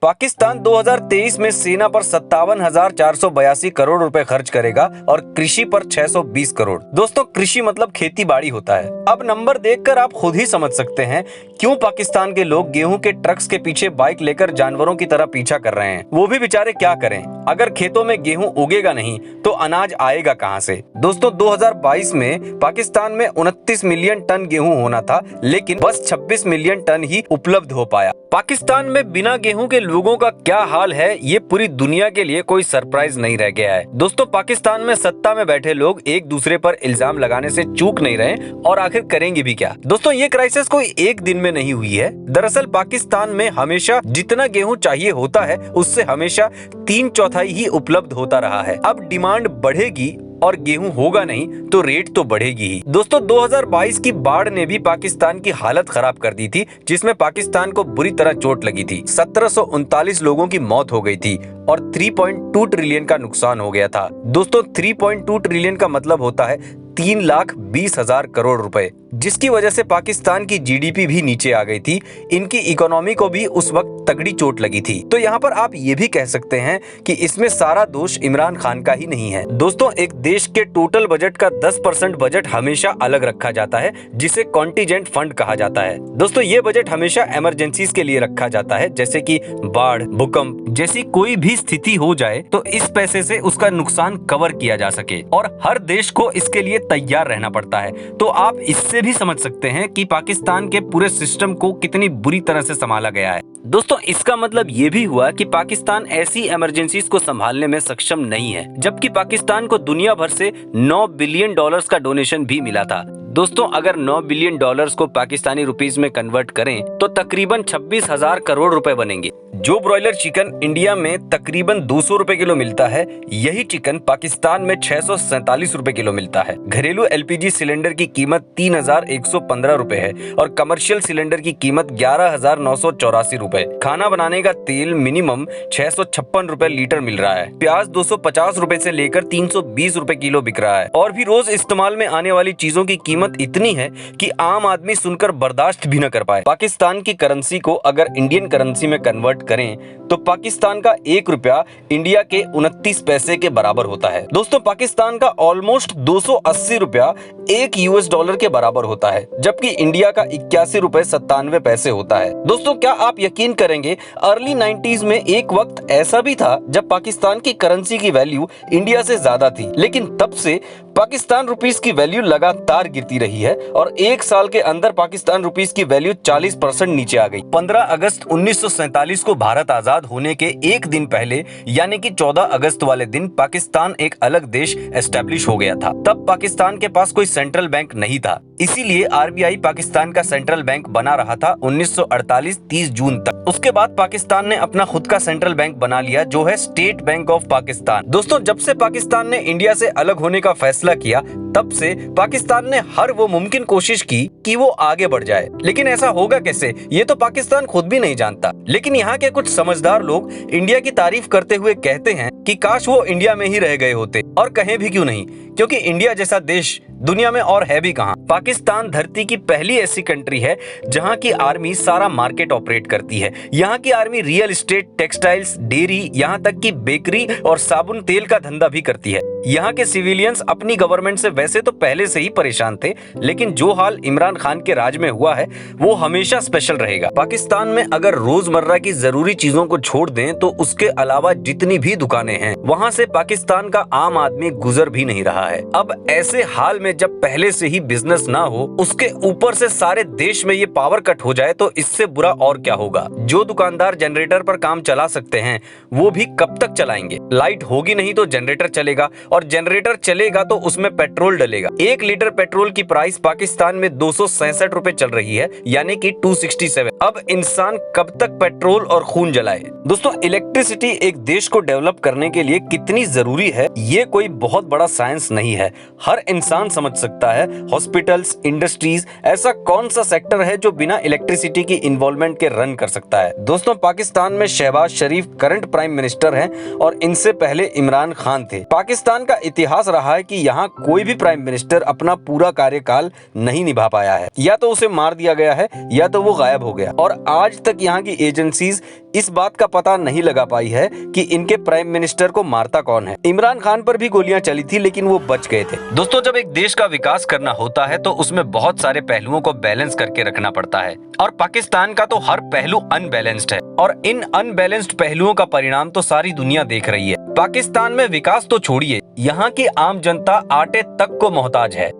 पाकिस्तान 2023 में सेना पर 57,482 करोड़ रुपए खर्च करेगा और कृषि पर 620 करोड़। दोस्तों, कृषि मतलब खेती बाड़ी होता है। अब नंबर देखकर आप खुद ही समझ सकते हैं क्यों पाकिस्तान के लोग गेहूं के ट्रक्स के पीछे बाइक लेकर जानवरों की तरह पीछा कर रहे हैं। वो भी बेचारे क्या करें, अगर खेतों में गेहूं उगेगा नहीं तो अनाज आएगा कहां से। दोस्तों, 2022 में पाकिस्तान में 29 मिलियन टन गेहूं होना था, लेकिन बस 26 मिलियन टन ही उपलब्ध हो पाया। पाकिस्तान में बिना गेहूं के लोगों का क्या हाल है, ये पूरी दुनिया के लिए कोई सरप्राइज नहीं रह गया है। दोस्तों, पाकिस्तान में सत्ता में बैठे लोग एक दूसरे पर इल्जाम लगाने से चूक नहीं रहे और आखिर करेंगे भी क्या। दोस्तों, ये क्राइसिस कोई एक दिन में नहीं हुई है। दरअसल पाकिस्तान में हमेशा जितना गेहूं चाहिए होता है उससे हमेशा 3/4 ही उपलब्ध होता रहा है। अब डिमांड बढ़ेगी और गेहूं होगा नहीं तो रेट तो बढ़ेगी ही। दोस्तों, 2022 की बाढ़ ने भी पाकिस्तान की हालत खराब कर दी थी, जिसमें पाकिस्तान को बुरी तरह चोट लगी थी। 1739 लोगों की मौत हो गई थी और 3.2 ट्रिलियन का नुकसान हो गया था। दोस्तों, 3.2 ट्रिलियन का मतलब होता है 3,20,000 करोड़ रुपए, जिसकी वजह से पाकिस्तान की जीडीपी भी नीचे आ गई थी। इनकी इकोनॉमी को भी उस वक्त तगड़ी चोट लगी थी। तो यहाँ पर आप ये भी कह सकते हैं कि इसमें सारा दोष इमरान खान का ही नहीं है। दोस्तों, एक देश के टोटल बजट का 10% बजट हमेशा अलग रखा जाता है, जिसे कॉन्टीजेंट फंड कहा जाता है। दोस्तों, ये बजट हमेशा इमरजेंसीज के लिए रखा जाता है, जैसे कि बाढ़, भूकंप जैसी कोई भी स्थिति हो जाए तो इस पैसे से उसका नुकसान कवर किया जा सके और हर देश को इसके लिए तैयार रहना पड़ता है। तो आप इससे भी समझ सकते हैं कि पाकिस्तान के पूरे सिस्टम को कितनी बुरी तरह से संभाला गया है। दोस्तों, इसका मतलब ये भी हुआ कि पाकिस्तान ऐसी इमरजेंसीज को संभालने में सक्षम नहीं है, जबकि पाकिस्तान को दुनिया भर से $9 बिलियन का डोनेशन भी मिला था। दोस्तों, अगर $9 बिलियन को पाकिस्तानी रुपीस में कन्वर्ट करें तो तकरीबन 26,000 करोड़ रुपए बनेंगे। जो ब्रॉयलर चिकन इंडिया में तकरीबन 200 रुपए किलो मिलता है, यही चिकन पाकिस्तान में 647 रुपए किलो मिलता है। घरेलू एलपीजी सिलेंडर की कीमत 3,115 रुपए है और कमर्शियल सिलेंडर की कीमत 11,984 रुपए। खाना बनाने का तेल मिनिमम 656 रुपए लीटर मिल रहा है। प्याज 250 रुपए से लेकर 320 रुपए किलो बिक रहा है। और भी रोज इस्तेमाल में आने वाली चीजों की कीमत इतनी है कि आम आदमी सुनकर बर्दाश्त भी न कर पाए। पाकिस्तान की करेंसी को अगर इंडियन करेंसी में कन्वर्ट करें तो पाकिस्तान का 1 रुपया इंडिया के 29 पैसे के बराबर होता है। दोस्तों, पाकिस्तान का ऑलमोस्ट 280 रुपया $1 के बराबर होता है, जबकि इंडिया का 81 रुपए 97 पैसे होता है। दोस्तों, क्या आप यकीन करेंगे, अर्ली 90s में एक वक्त ऐसा भी था जब पाकिस्तान की करेंसी की वैल्यू इंडिया से ज्यादा थी, लेकिन तब से पाकिस्तान रुपीस की वैल्यू लगातार गिरती रही है और एक साल के अंदर पाकिस्तान रुपीस की वैल्यू 40% नीचे आ गई। 15 अगस्त 1947 को भारत आजाद होने के एक दिन पहले, यानी कि 14 अगस्त वाले दिन पाकिस्तान एक अलग देश एस्टेब्लिश हो गया था। तब पाकिस्तान के पास कोई सेंट्रल बैंक नहीं था, इसीलिए आरबीआई पाकिस्तान का सेंट्रल बैंक बना रहा था 1948 30 जून तक। उसके बाद पाकिस्तान ने अपना खुद का सेंट्रल बैंक बना लिया, जो है स्टेट बैंक ऑफ पाकिस्तान। दोस्तों, जब से पाकिस्तान ने इंडिया से अलग होने का फैसला किया, तब से पाकिस्तान ने हर वो मुमकिन कोशिश की कि वो आगे बढ़ जाए, लेकिन ऐसा होगा कैसे, ये तो पाकिस्तान खुद भी नहीं जानता। लेकिन यहाँ के कुछ समझदार लोग इंडिया की तारीफ करते हुए कहते हैं कि काश वो इंडिया में ही रह गए होते, और कहीं भी क्यों नहीं, क्योंकि इंडिया जैसा देश दुनिया में और है भी कहां। पाकिस्तान धरती की पहली ऐसी कंट्री है जहां की आर्मी सारा मार्केट ऑपरेट करती है। यहाँ की army real estate, textiles, dairy, यहाँ तक कि बेकरी और साबुन तेल का धंधा भी करती है। यहाँ के सिविलियंस अपनी गवर्नमेंट से वैसे तो पहले से ही परेशान थे, लेकिन जो हाल इमरान खान के राज में हुआ है वो हमेशा स्पेशल रहेगा। पाकिस्तान में अगर रोजमर्रा की जरूरी चीजों को छोड़ दें तो उसके अलावा जितनी भी दुकानें हैं, वहाँ से पाकिस्तान का आम आदमी गुजर भी नहीं रहा है। अब ऐसे हाल में जब पहले से ही बिजनेस ना हो, उसके ऊपर से सारे देश में ये पावर कट हो जाए तो इससे बुरा और क्या होगा। जो दुकानदार जनरेटर पर काम चला सकते हैं वो भी कब तक चलाएंगे। लाइट होगी नहीं तो जनरेटर चलेगा, और जनरेटर चलेगा तो उसमें पेट्रोल डलेगा। 1 लीटर पेट्रोल की प्राइस पाकिस्तान में 267 रुपए चल रही है, यानी कि 267। अब इंसान कब तक पेट्रोल और खून जलाए। दोस्तों, इलेक्ट्रिसिटी एक देश को डेवलप करने के लिए कितनी जरूरी है, ये कोई बहुत बड़ा साइंस नहीं है। हर इंसान समझ सकता है। हॉस्पिटल्स, इंडस्ट्रीज, ऐसा कौन सा सेक्टर है जो बिना इलेक्ट्रिसिटी की इन्वॉल्वमेंट के रन कर सकता है। दोस्तों, पाकिस्तान में शहबाज शरीफ करंट प्राइम मिनिस्टर हैं और इनसे पहले इमरान खान थे। पाकिस्तान पाकिस्तान का इतिहास रहा है कि यहाँ कोई भी प्राइम मिनिस्टर अपना पूरा कार्यकाल नहीं निभा पाया है। या तो उसे मार दिया गया है या तो वो गायब हो गया। और आज तक यहाँ की एजेंसीज इस बात का पता नहीं लगा पाई है कि इनके प्राइम मिनिस्टर को मारता कौन है। इमरान खान पर भी गोलियां चली थी लेकिन वो बच गए थे। दोस्तों, जब एक देश का विकास करना होता है तो उसमें बहुत सारे पहलुओं को बैलेंस करके रखना पड़ता है और पाकिस्तान का तो हर पहलू अनबैलेंस्ड है और इन अनबैलेंस्ड पहलुओं का परिणाम तो सारी दुनिया देख रही है। पाकिस्तान में विकास तो छोड़िए, यहाँ की आम जनता आटे तक को मोहताज है।